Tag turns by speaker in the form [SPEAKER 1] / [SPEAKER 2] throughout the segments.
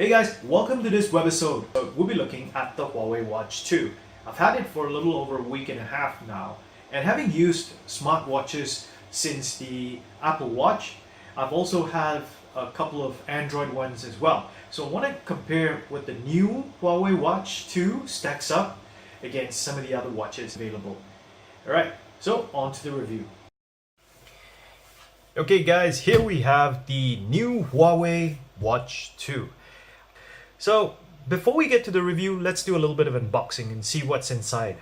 [SPEAKER 1] Hey guys, welcome to this webisode. We'll be looking at the Huawei Watch 2. I've had it for a little over a week and a half now, and having used smartwatches since the Apple Watch, I've also had a couple of Android ones as well. So I want to compare what the new Huawei Watch 2 stacks up against some of the other watches available. Alright, so on to the review. Okay guys, here we have the new Huawei Watch 2. So before we get to the review, let's do a little bit of unboxing and see what's inside.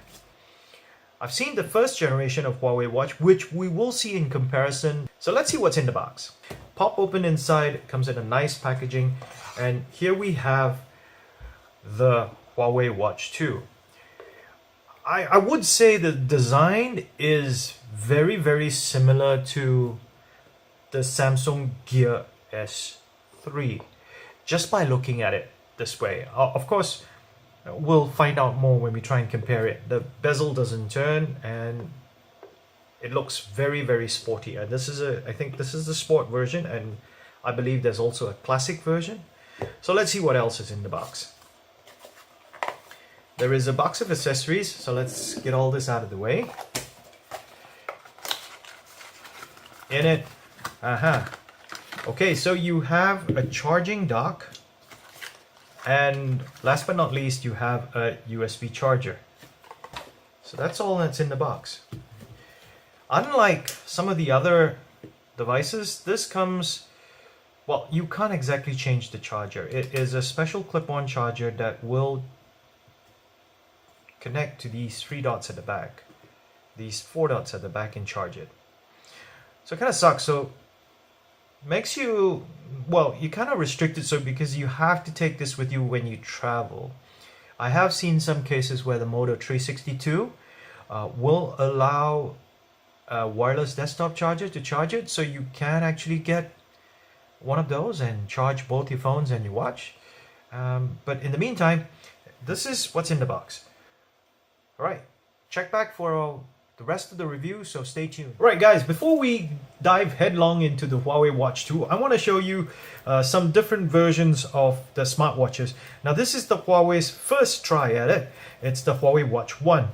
[SPEAKER 1] I've seen the first generation of Huawei Watch, which we will see in comparison. So let's see what's in the box. Pop open inside, it comes in a nice packaging, and here we have the Huawei Watch 2. I would say the design is very similar to the Samsung Gear S3 just by looking at it this way. Of course, we'll find out more when we try and compare it. The bezel doesn't turn and it looks very sporty. And this is I think this is the sport version, and I believe there's also a classic version. So let's see what else is in the box. There is a box of accessories, so let's get all this out of the way. In it, okay, so you have a charging dock, and last but not least, you have a USB charger. So that's all that's in the box. Unlike some of the other devices, this comes, well, you can't exactly change the charger. It is a special clip-on charger that will connect to these 3 dots at the back, these 4 dots at the back, and charge it. So it kind of sucks. So makes you, well, you kind of restricted, so because you have to take this with you when you travel. I have seen some cases where the Moto 362 will allow a wireless desktop charger to charge it, so you can actually get one of those and charge both your phones and your watch. But in the meantime, this is what's in the box. Alright, check back for the rest of the review, so stay tuned. Right guys, before we dive headlong into the Huawei Watch 2, I want to show you some different versions of the smartwatches. Now this is the Huawei's first try at it. It's the Huawei Watch 1.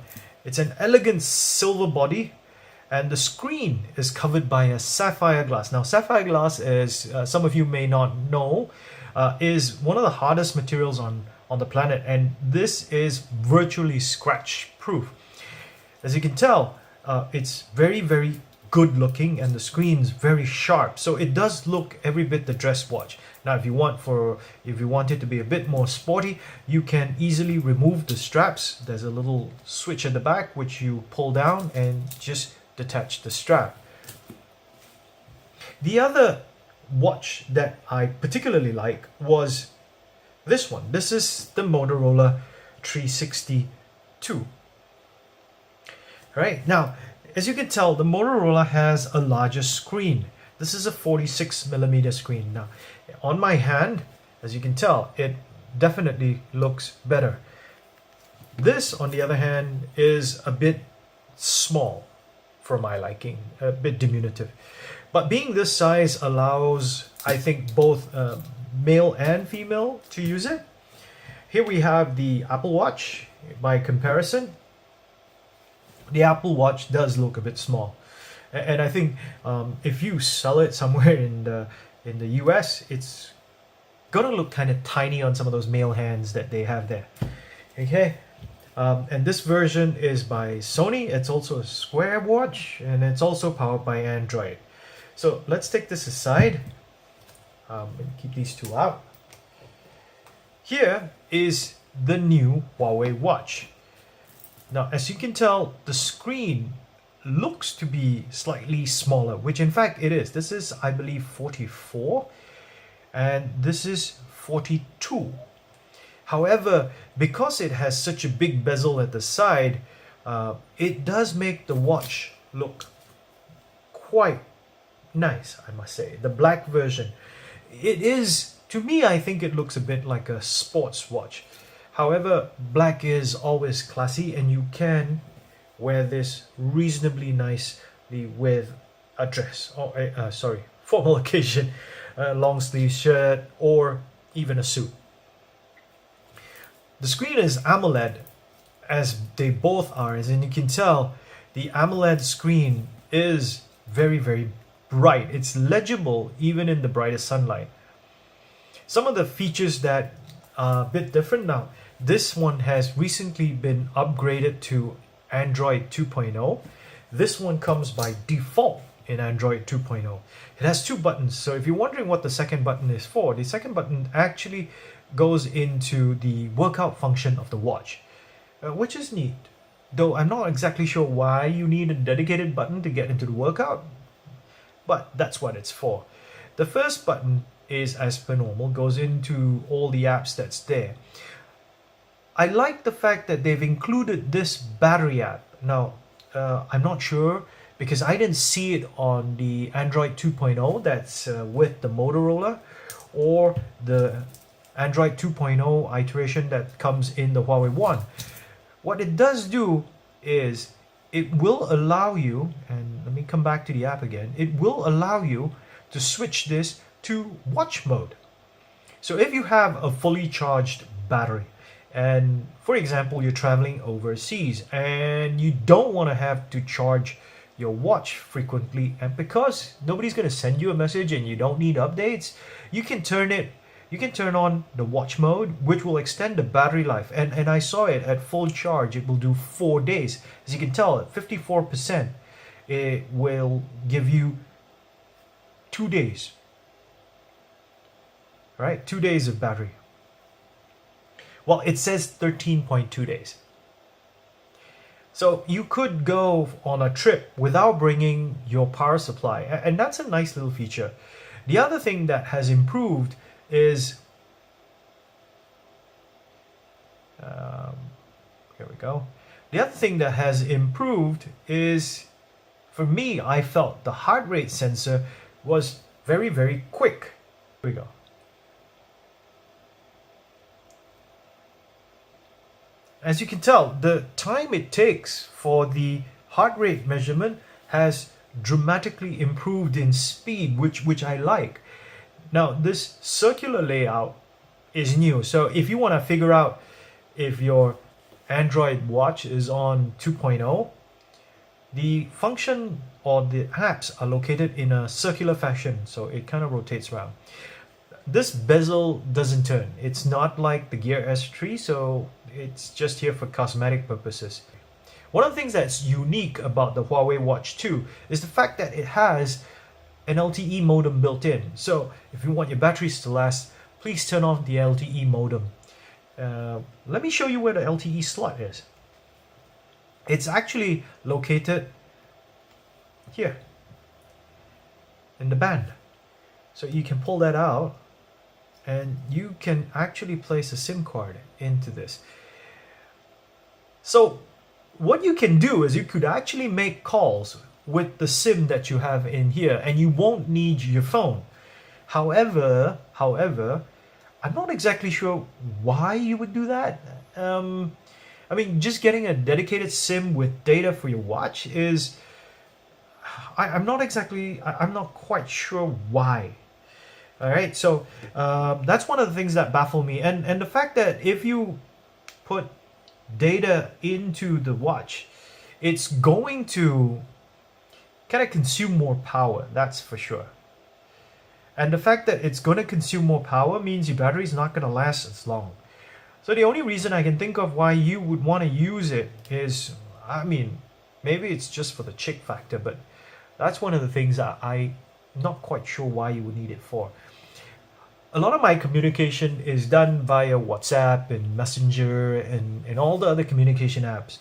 [SPEAKER 1] It's an elegant silver body, and the screen is covered by a sapphire glass. Now sapphire glass, as some of you may not know, is one of the hardest materials on the planet, and this is virtually scratch proof. As you can tell, it's very good looking, and the screen's very sharp, so it does look every bit the dress watch. Now if you want it to be a bit more sporty, you can easily remove the straps. There's a little switch at the back which you pull down and just detach the strap. The other watch that I particularly like was this one. This is the Motorola 362. Right, now as you can tell, the Motorola has a larger screen. This is a 46mm screen. Now on my hand, as you can tell, it definitely looks better. This, on the other hand, is a bit small for my liking, a bit diminutive. But being this size allows, I think, both male and female to use it. Here we have the Apple Watch. By comparison, the Apple Watch does look a bit small, and I think if you sell it somewhere in the US, it's gonna look kind of tiny on some of those male hands that they have there. Okay, and this version is by Sony. It's also a square watch, and it's also powered by Android. So let's take this aside and keep these two out. Here is the new Huawei Watch. Now, as you can tell, the screen looks to be slightly smaller, which in fact it is. This is, I believe, 44, and this is 42. However, because it has such a big bezel at the side, it does make the watch look quite nice, I must say. The black version, it is, to me, I think it looks a bit like a sports watch. However, black is always classy, and you can wear this reasonably nicely with a dress, or formal occasion, a long sleeve shirt, or even a suit. The screen is AMOLED, as they both are, and you can tell the AMOLED screen is very, very bright. It's legible even in the brightest sunlight. Some of the features that are a bit different now. This one has recently been upgraded to Android 2.0. This one comes by default in Android 2.0. It has two buttons, so if you're wondering what the second button is for, the second button actually goes into the workout function of the watch, which is neat. Though I'm not exactly sure why you need a dedicated button to get into the workout, but that's what it's for. The first button is as per normal, goes into all the apps that's there. I like the fact that they've included this battery app. Now, I'm not sure because I didn't see it on the Android 2.0 that's with the Motorola, or the Android 2.0 iteration that comes in the Huawei One. What it does do is it will allow you, and let me come back to the app again, it will allow you to switch this to watch mode. So if you have a fully charged battery, and for example you're traveling overseas and you don't want to have to charge your watch frequently, and because nobody's going to send you a message and you don't need updates, you can turn on the watch mode, which will extend the battery life. And I saw it at full charge, it will do 4 days. As you can tell, at 54%, it will give you 2 days. Right? 2 days of battery. Well, it says 13.2 days. So you could go on a trip without bringing your power supply, and that's a nice little feature. The other thing that has improved is, here we go. The other thing that has improved is, for me, I felt the heart rate sensor was very, very quick. Here we go. As you can tell, the time it takes for the heart rate measurement has dramatically improved in speed, which I like. Now, this circular layout is new, so if you want to figure out if your Android watch is on 2.0, the function or the apps are located in a circular fashion, so it kind of rotates around. This bezel doesn't turn. It's not like the Gear S3, so it's just here for cosmetic purposes. One of the things that's unique about the Huawei Watch 2 is the fact that it has an Lte modem built in. So if you want your batteries to last, please turn off the Lte modem. Let me show you where the Lte slot is. It's actually located here in the band. So you can pull that out and you can actually place a SIM card into this. So what you can do is you could actually make calls with the SIM that you have in here, and you won't need your phone. However, I'm not exactly sure why you would do that. I mean, just getting a dedicated SIM with data for your watch is, I'm not quite sure why. All right, so that's one of the things that baffle me, and the fact that if you put data into the watch, it's going to kind of consume more power, that's for sure. And the fact that it's going to consume more power means your battery is not going to last as long. So the only reason I can think of why you would want to use it is, I mean, maybe it's just for the chick factor, but that's one of the things that I'm not quite sure why you would need it for. A lot of my communication is done via WhatsApp and Messenger and all the other communication apps.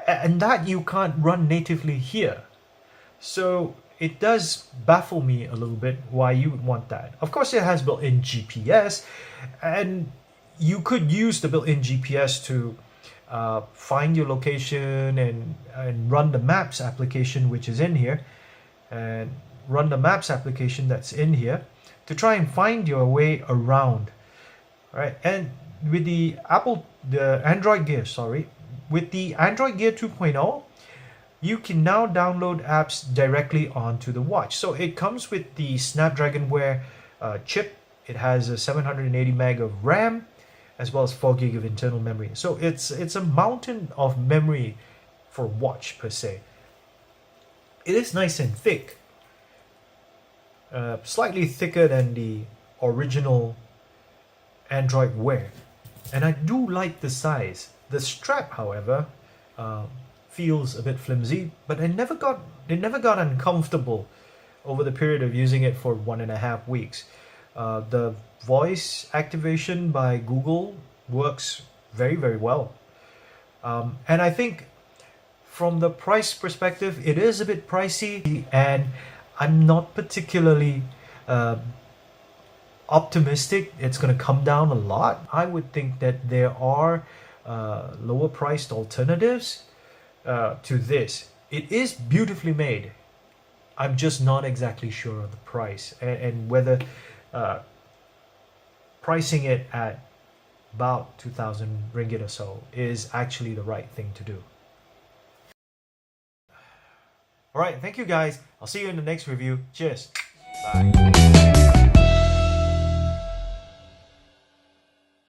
[SPEAKER 1] And that you can't run natively here. So it does baffle me a little bit why you would want that. Of course, it has built-in GPS, and you could use the built-in GPS to find your location and run the Maps application, which is in here, and run the Maps application that's in here to try and find your way around. All right, and with the Android Gear 2.0, you can now download apps directly onto the watch. So it comes with the Snapdragon Wear chip. It has a 780 meg of RAM, as well as 4 gig of internal memory. So it's a mountain of memory for watch per se. It is nice and thick, slightly thicker than the original Android Wear, and I do like the size. The strap, however, feels a bit flimsy, but it never got uncomfortable over the period of using it for 1.5 weeks. The voice activation by Google works very, very well. And I think from the price perspective, it is a bit pricey, and I'm not particularly optimistic it's going to come down a lot. I would think that there are lower priced alternatives to this. It is beautifully made. I'm just not exactly sure of the price, and whether pricing it at about 2,000 ringgit or so is actually the right thing to do. Alright, thank you guys. I'll see you in the next review. Cheers. Bye.